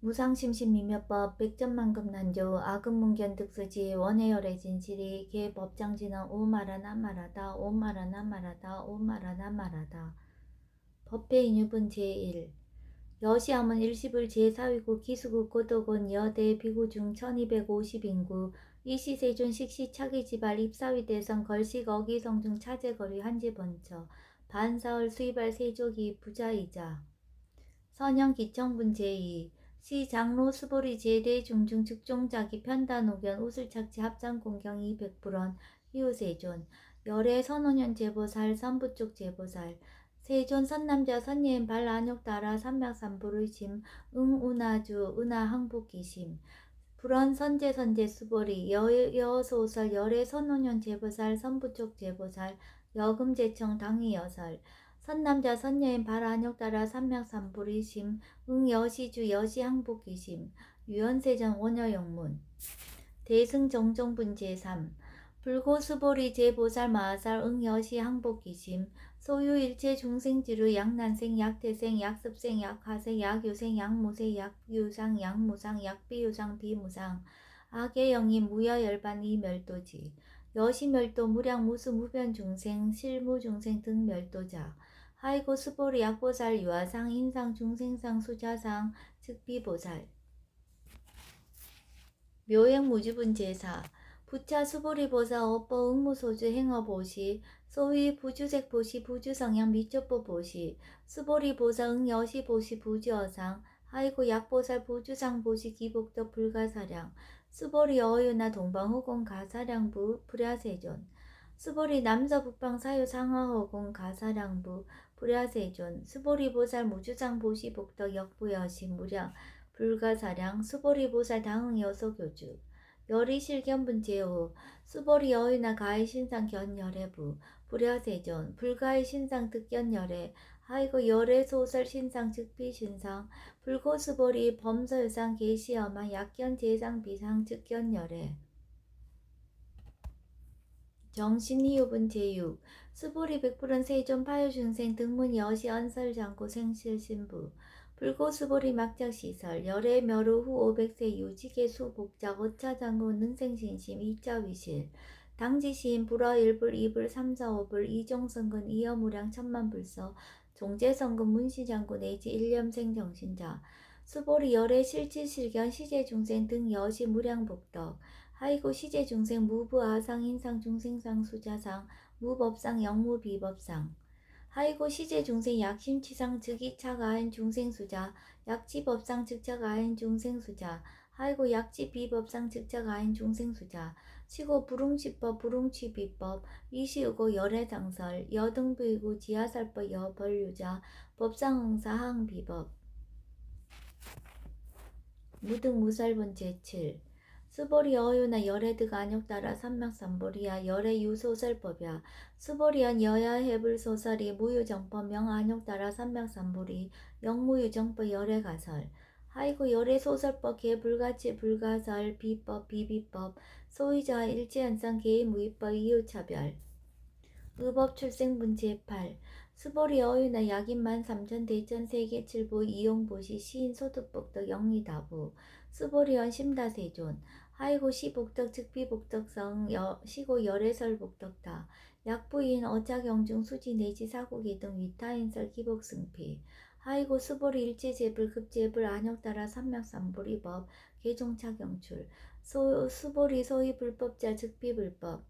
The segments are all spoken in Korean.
무상심신미묘법 백전만금난조 아금문견득수지 원해열의 진실이 개법장지는 오마라나마라다 오마라나마라다 오마라나마라다. 법회인유분 제1 여시함은 일시불 제4위구 기수국 고독은 여대 비구중 1250인구 이시세존 식시 차기지발 입사위 대선 걸식 어기성중 차제거리 한지번처 반사월 수입할 세족이 부자이자 선영기청분 제2 시장로 수보리 제대 중중 측종자기 편단오견 우슬착지 합장공경 200불원 희우세존 열애 선원현 제보살 선부쪽 제보살 세존 선남자 선예인 발안욕따라 삼맥삼부의 심 응운하주 은하항복기심 불원 선제 수보리 여소설 열애 선원현 제보살 선부쪽 제보살 여금제청 당위여설 선남자 선여인 발안욕따라 삼맥삼불이심 응여시주 여시항복기심 유연세전 원여영문 대승정정분 제3 불고수보리 제보살 마하살 응여시항복기심 소유일체 중생지루 약난생 약태생 약습생 약하생 약유생 약무생 약유상 약무상 약비유상 비무상 악의영이 무여열반 이멸도지 여시멸도 무량무수 무변중생 실무중생 등 멸도자 하이고 수보리 약보살 유아상 인상 중생상 수자상 즉비보살 묘행무주분 제4 부차 수보리보사 업보 응무소주 행어보시 소위 부주색보시 부주성향 미초보보시 수보리보사 응여시보시 부주어상 하이고 약보살 부주상보시 기복덕 불가사량 수보리 어유나 동방호공 가사량부 불야세존 수보리 남서북방 사유 상하허공 가사량부 불야세존 수보리보살 무주상보시 복덕 역부여시 무량 불가사량 수보리보살 당응여소교주 열이실견분 제후 수보리 여의나 가해신상 견열애부 불야세존 불가해신상 득견열애 하이고 열애소설 신상 즉비신상 불고수보리 범서유상 계시엄한 약견제상 비상 즉견열애 정신이유분 제6 수보리 백불은 세존 파유중생 등문 여시 언설장고 생실신부 불고수보리 막작시설 열애 멸후 후 500세 유지계수 복작 오차장고 능생신심 이자위실 당지시인 불어 1불 2불 3, 4, 5불 이종성근 이여무량 천만불서 종제성근 문시장고 내지 일념생 정신자 수보리 열애 실질실견 시제중생 등 여시 무량복덕 하이고 시제중생 무부아상 인상 중생상 수자상 무법상 영무비법상 하이고 시제중생 약심치상 즉이차가한 중생수자 약지법상 즉차가한 중생수자 하이고 약지비법상 즉차가한 중생수자 시고 불웅치법 불웅치비법 이시우고 열애장설 여등부이고 지하살법 여벌유자 법상응사 항비법 무등무살분 제7 수보리 어유나 열애드가 안욕따라 삼맥삼보리야 열애유소설법이야 수보리연 여야해불소설이 무유정법 명안욕따라 삼맥삼보리 영무유정법 열애가설 하이고 열애소설법 개불가치 불가설 비법 비비법 소위자 일제현상 개의무위법 이유차별 의법 출생분 제8 수보리 어유나 약인만 삼천 대천 세계칠부 이용보시 시인 소득복덕 영리다부 수보리원 심다세존 하이고 시복덕 즉비복덕성 시고 열애설복덕다 약부인 어차경중 수지 내지 사고기 등 위타인설 기복승피 하이고 수보리 일제제불 급제불 안욕따라 삼맥삼보리법 개종차경출 수보리 소위 불법자 즉비불법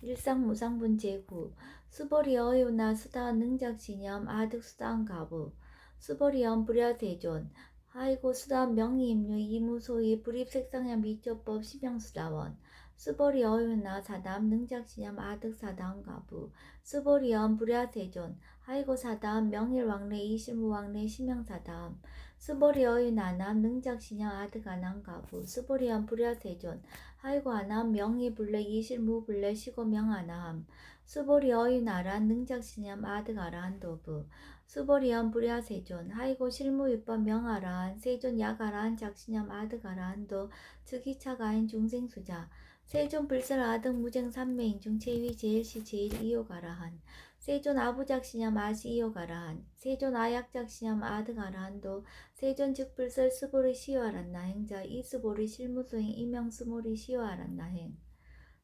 일상무상분 제9 수보리 어유나 수다원 능작신념 아득수다원 가부 수보리연 불야대존 하이고 수다원 명의임류 이무소위 불입색상향 미조법 심형수다원 수보리 어유나 사담 능작신념 아득사다원 가부 수보리연 불야대존 하이고 사담 명일왕래 이실무왕래 심형사담 수보리 어유나남 능작신념 아득아남 가부 수보리연 불야대존 하이고 아남 명의불래 이실무불래 시고명아나함 수보리 어유나란 능작신념 아득아라한 도부 수보리연 불야세존 하이고 실무위법 명아라한 세존 약아라한 작신념 아득아라한도 즉이차가인 중생수자 세존 불설 아득 무쟁 삼매인 중 제위 제일시 제일 이욕아라한 세존 아부작시냠 아시이오가라한 세존 아약작시냠 아드가라한도 세존 즉불설 스보리 시와란나 행자 이스보리 실무소행 이명스모리 시와란나 행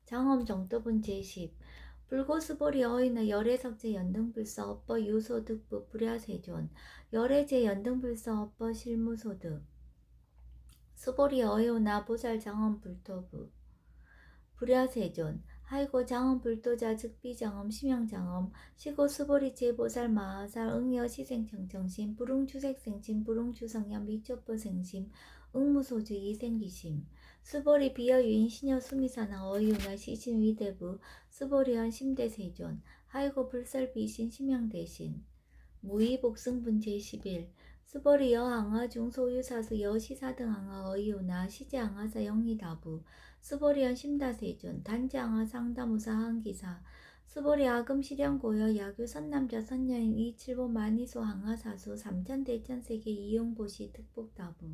장엄 정도분 제10 불고스보리 어이나 열애석제 연등불서 업버 유소득부 불야세존 열애제 연등불서 업버 실무소득 스보리 어이오나 보살 장엄 불토부 불야세존 하이고 장엄 불도자 즉비장엄 심양장엄 시고 수보리 제보살 마하살 응여 시생청청심 불응추색생심 불응추성현 미초보생심 응무소주 이생기심 수보리 비여유인 시녀 수미사나 어이유나 시신 위대부 수보리현 심대세존 하이고 불설비신 심양대신 무의복승분 제11 수보리 여항아 중소유사수 여시사등항아 어이유나 시제항아사 영리다부 수보리현 심다세존 단지항아 상다무사 항기사 수보리 아금 실현고여 야규 선남자 선녀인 이칠보 만이소 항아사수 삼천대천세계 이용보시 특복다부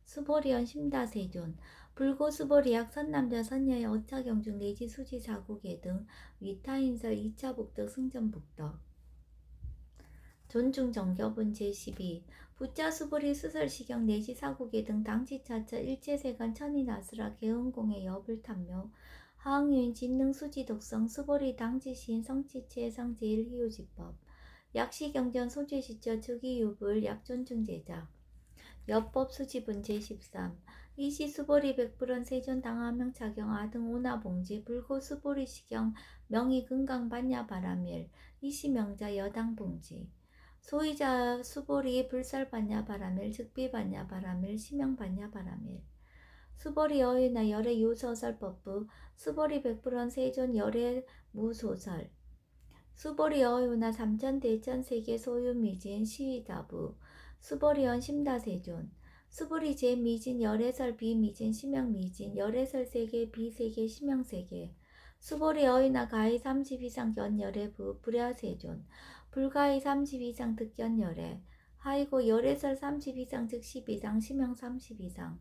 수보리현 심다세존 불고 수보리약 선남자 선녀의 어차경중 내지 수지 사국계 등 위타인설 2차 복덕 승전 복덕 존중 정겨분 제12 부자 수보리 수설시경 내지 사국계 등 당치차차 일체세간 천이나스라 개은공의 여불 탐묘 하학유인 진능 수지 독성 수보리 당지시인 성치체 상제일희우지법 약시경전 소죄시처 즉이유불 약존중제자 여법 수지분 제13 이시 수보리 백불원 세존 당하명 차경 아등 오나봉지 불고 수보리 시경 명의 금강 반야 바라밀 이시 명자 여당 봉지 소이자 수보리 불살 반야 바라밀 즉비 반야 바라밀 시명 반야 바라밀 수보리 어휘나 열애 유서설법부 수보리 백불원 세존 열애 무소설 수보리 어휘나 삼천대천 세계 소유 미진 시위다부 수보리원 심다세존 수보리 제미진 열애설 비미진 심영미진 열애설 세계 비세계 심영세계 수보리 어휘나 가히 30 이상 견열애부 불야세존 불가히 30 이상 득견열애 하이고 열애설 30 이상 즉 10 이상 심영 30 이상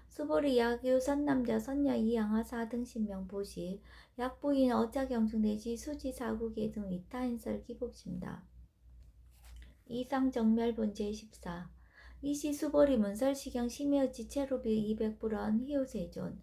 수보리 약유 선남자 선녀 이양하 4등 신명 보시 약부인 어자경중 내지 수지 사국계 등 이타인설 기복심다 이상 정멸본 제14 이시 수보리 문설시경 심여지 체로비 200불원 희우세존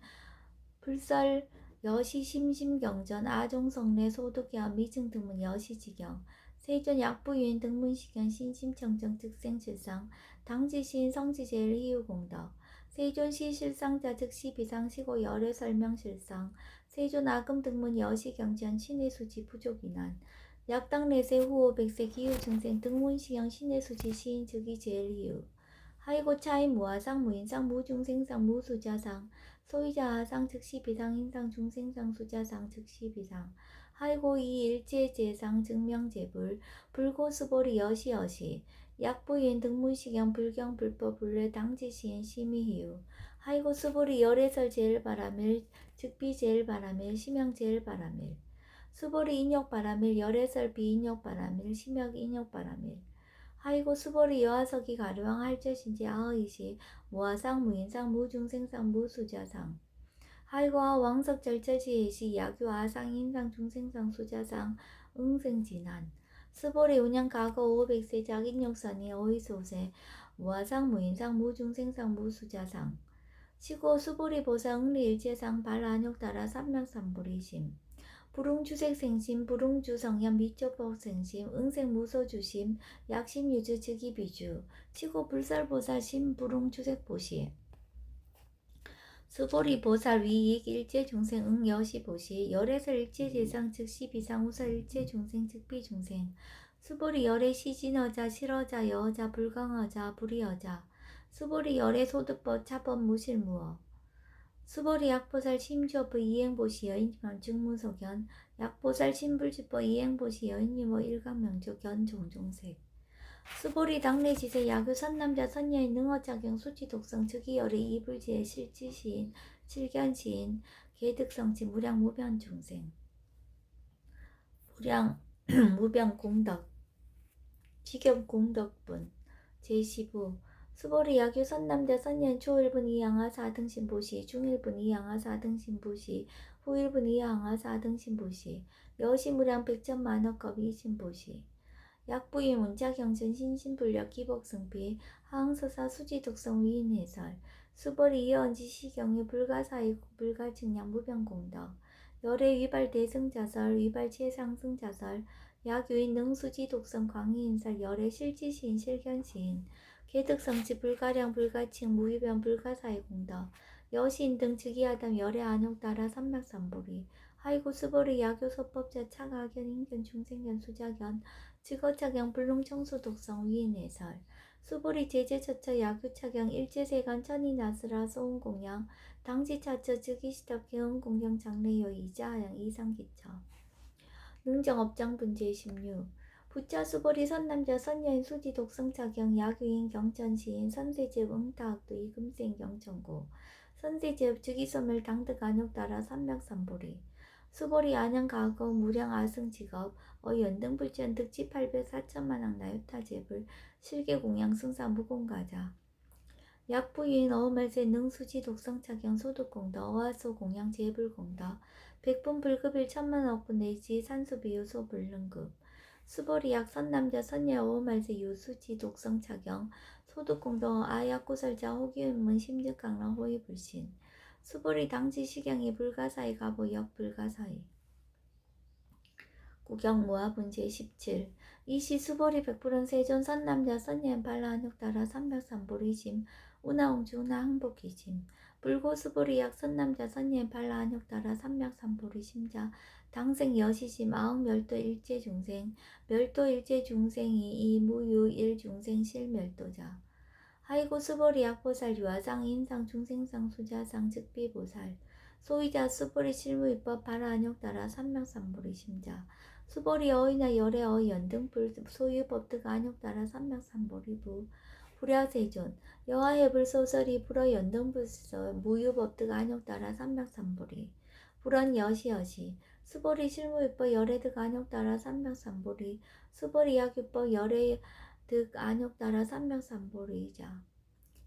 불설 여시 심심경전 아종성내 소득야 미증등문 여시지경 세존 약부유인 등문시경 신심청정 즉생실상 당지시인 성지제일 희우공덕 세존 시실상자 즉시 비상시고 열애 설명실상 세존 아금 등문 여시경전 신의수지 부족이난 약당 내세 후호 백세 기후 증생 등문시경 신의수지 시인 즉이 제일 희우 하이고 차인 무하상 무인상 무중생상 무수자상 소이자 하상 즉시 비상 인상 중생상 수자상 즉시 비상 하이고 이 일체 제상 증명제불 불고수보리 여시여시 약부인 등문시경 불경 불법 불례 당지시인 심의희우 하이고 수보리 열애설 제일 바라밀 즉비 제일 바라밀 심영 제일 바라밀 수보리 인욕 바라밀 열애설 비인욕 바라밀 심역 인욕 바라밀 하이고 수보리 여하석이 가류왕 할죄신지 아의시 무하상 무인상 무중생상 무수자상 하이고 왕석 절처지혜시 야규 아상 인상 중생상 수자상 응생진한 수보리 운양 과거 500세 작인욕선이 어이소세 무하상 무인상 무중생상 무수자상 시고 수보리 보사 응리일체상 발안욕따라 삼명삼보리심 불응주색생심 불응주성현 미초법생심 응생무소주심 약심유주 즉이비주 치고 불살보살심 불응주색보시 수보리 보살 위익 일체중생 응여시보시 열애설 일체재상 즉시 비상우설 일체중생 즉비중생 수보리 열애 시진어자 실어자 여어자 불강어자 불이어자 수보리 열애 소득법 차법 무실무어 수보리 약보살 심주어부 이행보시 여인만 증무소견 약보살 심불주법 이행보시 여인유모 일강명조 견종종색 수보리 당내지세 야규 선남자 선녀인 능어작용 수치독성 즉이열의 이불지의 실지시인 실견시인 계득성치 무량 무변중생 무량 무변공덕 지겸공덕분 제15 수보리 야규 선남자 선녀인 초일분 이양하 4등신보시 중일분 이양하 4등신보시 후일분 이양하 4등신보시 여시무량 백천만억겁 이신보시 약부인 문자경전 신신불력 기복승비 하항서사 수지독성 위인해설 수벌이 이어언지 시경이 불가사이고 불가증량 무병공덕 열애 위발 대승자설 위발 최상승자설 약유인 능수지 독성 광희인설 열애 실지시인 실견시인 개득성치 불가량 불가칭 무위변 불가사의 공덕 여시인 등 즉위하담 열애 안욕따라 삼맥삼보리 하이고 수보리 야교소법자 차가견 인견 중생견 수자견 직어차경 불능청수 독성 위인해설 수보리 제제처처 야교차경 일제세간 천이나스라 소운공양 당지차처 즉위시답 개운공경 장래여 이자하양 이상기처 능정업장분제 16 부자 수보리 선남자 선여인 수지 독성차경 야교인 경천시인 선세제ብ 응타학도 이금생 경천고 선세제ብ 즉위소멸 당득 안욕따라 삼맥삼보리 수보리 안양가거 무량 아승직업 어연등불전 득지 800 4천만왕 나유타제불 실계공양 승사 무공가자 약부인 어음말세 능수지 독성차경 소득공덕 어화소 공양 제불공덕 백분 불급일 천만억분 내지 산수비유 소불능급 수보리 약 선남자 선녀 어음말세 유수지 독성차경 소득공덕 아약구설자 호기은문 심득강랑 호위불신 수보리 당지 시경이 불가사이 가보 역불가사이 구경무화분 제17 이시 수보리 백불은 세존 선남자 선녀인 발라한육따라 삼백삼보리심 우나옹주 우나항복기심 불고 수보리 약 선남자 선녀인 발라한육따라 삼백삼보리심자 당생 여시심 아웅멸도 일제중생 멸도 일제중생이 이무유 일중생 실멸도자 하이고 수보리 약보살 유아상 인상 중생상 수자상 즉비보살 소위자 수보리 실무입법 발아안욕따라 삼명삼보리 심자 수보리 어이나 열애 어이 연등불 소유법득 안욕따라 삼명삼보리부 불야세존 여하해불 소설이 불어 연등불서 무유법득 안욕따라 삼명삼보리 불언 여시여시 수보리 실무입법 열애득 안욕따라 삼명삼보리 수보리 약유법 열애 득 안욕따라 삼명삼보리이자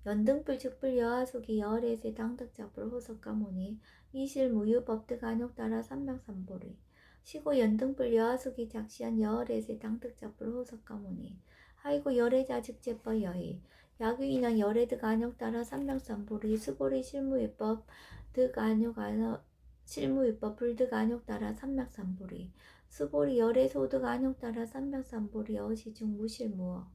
연등불 즉불 여하속이 여을에세 당득작불 호석가모니 이실 무유법득 안욕따라 삼명삼보리 시고 연등불 여하속이 작시한 여을에세 당득작불 호석가모니 하이고 열애자 즉제법 여의 야규인왕 열애득 안욕따라 삼명삼보리 수보리 실무유법 득 안욕 실무유법 불득 안욕따라 삼명삼보리 수보리 열애소득 안욕따라 삼명삼보리 어시중 무실무어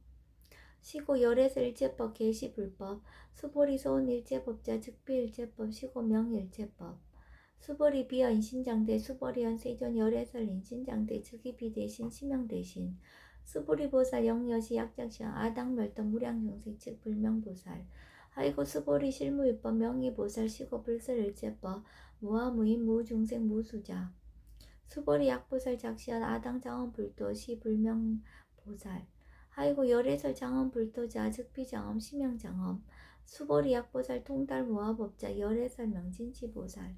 시고 열애서 일제법 계시불법 수보리 소은 일제법자 즉비일제법 시고 명일제법 수보리 비어 인신장대 수보리연 세존 열애설 인신장대 즉위비 대신 시명 대신 수보리 보살 영여시 약작시한 아당멸도 무량중생 즉 불명보살 하이고 수보리 실무유법 명의보살 시고 불설일제법 무아무인 무중생 무수자 수보리 약보살 작시한 아당장엄불도 시 불명보살 하이고 열애설 장엄불도자 즉비장엄 시명장엄 수보리 약보살 통달 무아법자 열애설 명진치보살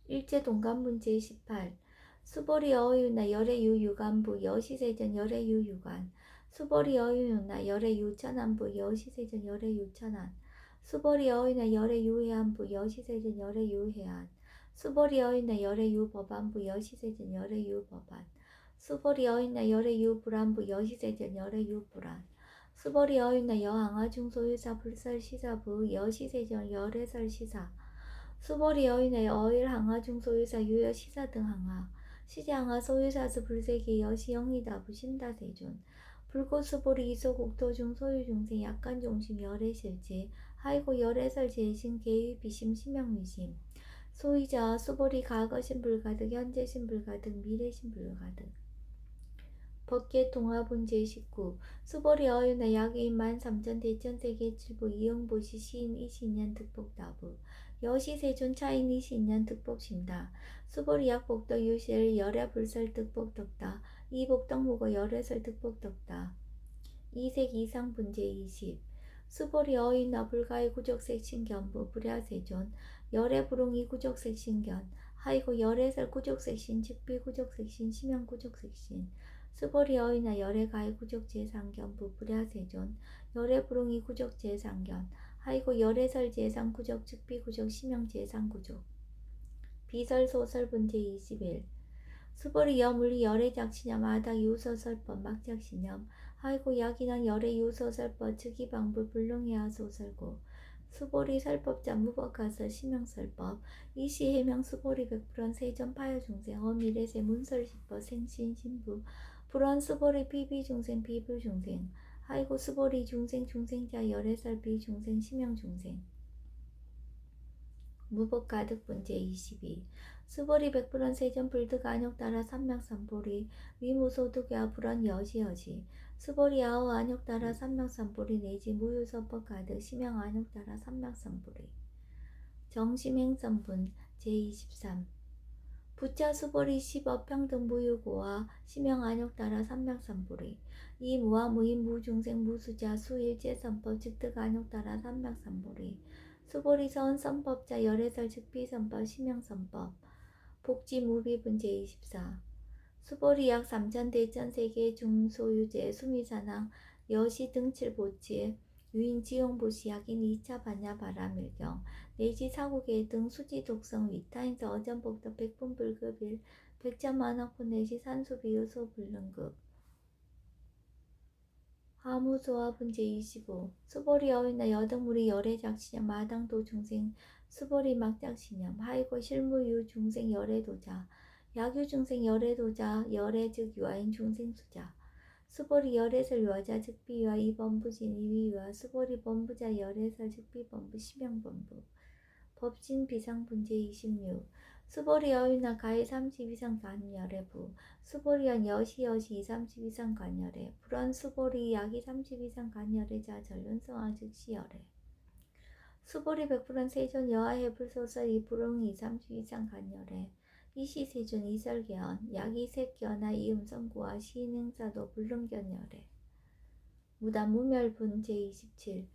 일제동간분 제18 수보리 어유나 열애유 유간부 여시세전 열애유 유간 수보리 어유나 열애유 천안부 여시세전 열애유 천안 수보리 어유나 열애유 해안부 여시세전 열애유 해안 수보리 어유나 열애유 법안부 여시세전 열애유 법안 수보리 어인나 열의 유불안부 여시세전 열의 유불안 수보리 어인나 여항아 중소유사 불설시사부 여시세전 열애설시사 수보리 어인나 어일항아 중소유사 유여시사 등 항아 시제항아 소유사스 불세기 여시영이다부 신다세존 불고수보리 이소국토중 소유중생 약간종심 열애실지 하이고 열애설 제신 개의 비심 시명미심 소이자 수보리 과거신 불가득 현재신 불가득 미래신 불가득 법계 동화분 제19 수보리 어유나 약인 13,000 대천세계 칠부 이영보시 시인 이신년 득복다부 여시세존 차인 이신년 득복심다 수보리 약복덕 유실 열애 불설 득복덕다 이복덕무고 열애설 득복덕다 이색 이상 분제 20 수보리 어유나 불가의 구족색 신견부 불야세존 열애 불웅이 구족색 신견 하이고 열애설 구족색 신 즉비 구족색 신 심형 구족색 신 수보리 어이나 열애가의 구족제상견 부불야세존 열애불응이 구족제상견 하이고 열애설 제상 구족 즉비 구족 심형 제상 구족 비설소설 분제 21 수보리 여물리 열애작시념 아닥 유소설법 막작시념 하이고 야기난 열애 유소설법 즉이방불 불능해야 소설고 수보리 설법자 무법가서 심형설법 이시해명 수보리 백불원 세전 파여중생 어미래세 문설시법 생신신부 불원 수보리 비비중생 비불중생 하이고 수보리 중생 중생자 열애설 비중생 심형중생 무법가득분 제22 수보리 백불원 세전 불득 안욕 따라 삼명삼보리 위무소득야 불원 여시여시 수보리 아오 안욕 따라 삼명삼보리 내지 무유서법 가득 심형 안욕 따라 삼명삼보리 정심행선분 제23 부자 수보리 십업평등 무유고와 심형 안욕 따라 삼명삼보리 이 무와 무인 무중생 무수자 수일제선법 즉득 안욕 따라 삼명삼보리 수보리 서원선법자 열애설 즉비선법 심형선법 복지무비분 제24 수보리 약 3천대천세계 중소유제 수미산항 여시 등칠보치 유인지용보시 약인 2차 반야 바라밀경 내지 사국계 등 수지독성 위타인서 어전복덕 백분불급일 백천만억분 내지 산수비유소 불능급 하무소화분 제25 수보리 어윈나 여등무리 열애작시념 마당도 중생 수보리 막작시념 하이고 실무유 중생 열애도자 야규 중생 열애도자 열애 즉 유아인 중생수자 수보리 열애설 유아자 즉 비유아 이범부진 이위유아 수보리 범부자 열애설 즉 비범부 심형범부 법진 비상분 제26 수보리 여인나 가해 30 이상 간열애부 수보리연 여시 2, 30 이상 간열애 불원 수보리 약이 30 이상 간열애자 전륜성황 즉시열애 수보리 백불원 세존 여하해 불소설 이불응 2, 30 이상 간열애 이시세존 이설개헌 약이 색견하 이음성구와 시인행사도 불능견열애 무단 무멸분 제27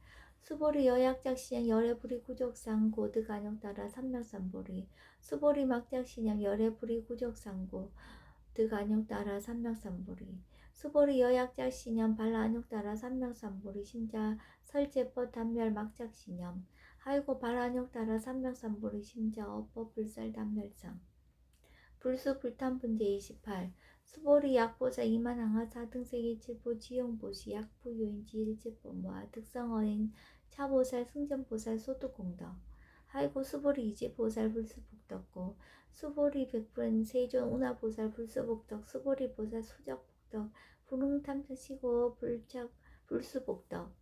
수보리 여약작시념 열애불이 구족상 고득 안욕 따라 삼명삼보리 수보리 막작시념 열애불이 구족상고 득 안욕 따라 삼명삼보리 수보리 여약작시념 발 안욕 따라 삼명삼보리 심자 설제법 단멸 막작시념 하이고 발 안욕 따라 삼명삼보리 심자 어법 불살 단멸상 불수 불탄분 제28 수보리 약보사 이만항하 4등세계 칠보 지용보시 약부유인지 일제법모아 득성어인 차보살 승전보살 소득공덕 하이고 수보리 이제보살 불수복덕고 수보리 백분 세존 운하보살 불수복덕 수보리 보살 수적복덕 불응탐시고 불착 불수복덕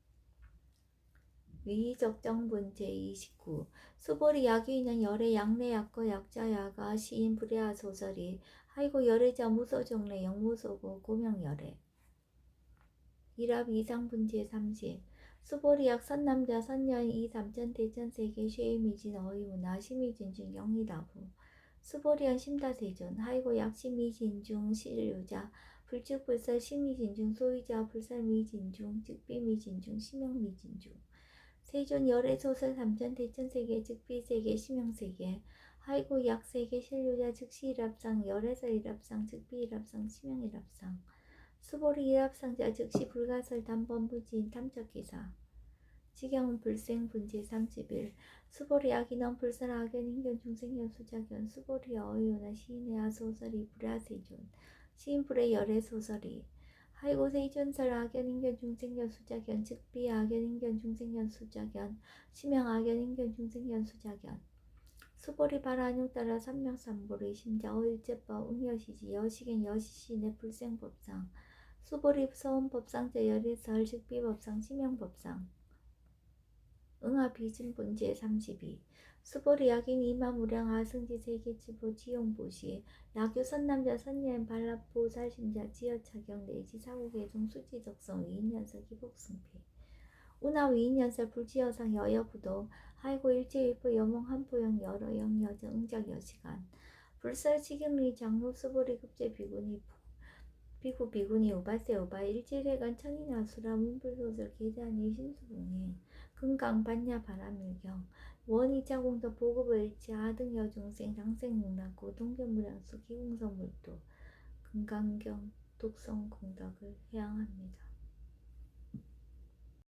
위적정분 제29 수보리 약유인은 열애 약내 약거 약자 야가 시인 불야하 소설이 하이고 열애자 무소정례 영무소고 고명열애 일합 이상분 제30 수보리 약 선남자 선여인 이 삼천 대천세계 쉐이미진 어이문화 심의진중 영리다부 수보리연 심다세존 하이고 약 심의진중 실유자 불축불설 심의진중 소유자 불설미진중 즉비미진중 심형미진중 세존 열애소설 삼천 대천세계 즉비세계 심형세계 하이고 약세계 실유자 즉시일합상 열애설 일합상 즉비일합상 심형일합상 수보리 일합상자 즉시 불가설 단번부지인 탐척기사 지경은 불생분제 31 수보리 악인원 불설 악연 인견 중생견 수작견 수보리 어이오나 시인의 아소설이 불야세존 시인불의 열애소설이 하이고 세존설 악연 인견 중생견 수작견 즉비 악연 인견 중생견 수작견 심형 악연 인견 중생견 수작견 수보리 발안욕 따라 삼명삼보리 심자 어일제법 응여시지 여시겐 여시시인의 불생법상 수보리 서원법상자 열애설 즉비법상 심형법상 응하비진분 제32 수보리 약인 이마무량 아승지 세계치보 지용보시 약유 선남자 선여인 발랍보 살심자 지어차경 내지 사고계종 수지적성 위인연설 기복승피 운하 위인연설 불지여상 여여부도 하이고 일제일보 여몽 한포영 여러영 여정 응작 여시간 불설 치경리 장로 수보리 급제 비군이 비군이 우바세 우바 일제래간 천인아수라 문불소설 계단이 신수봉행 금강반야 바라밀경 원이자공도 보급을일치 아등여중생 당생능락고 동견무량수 기공성물도 금강경 독성공덕을 회양합니다.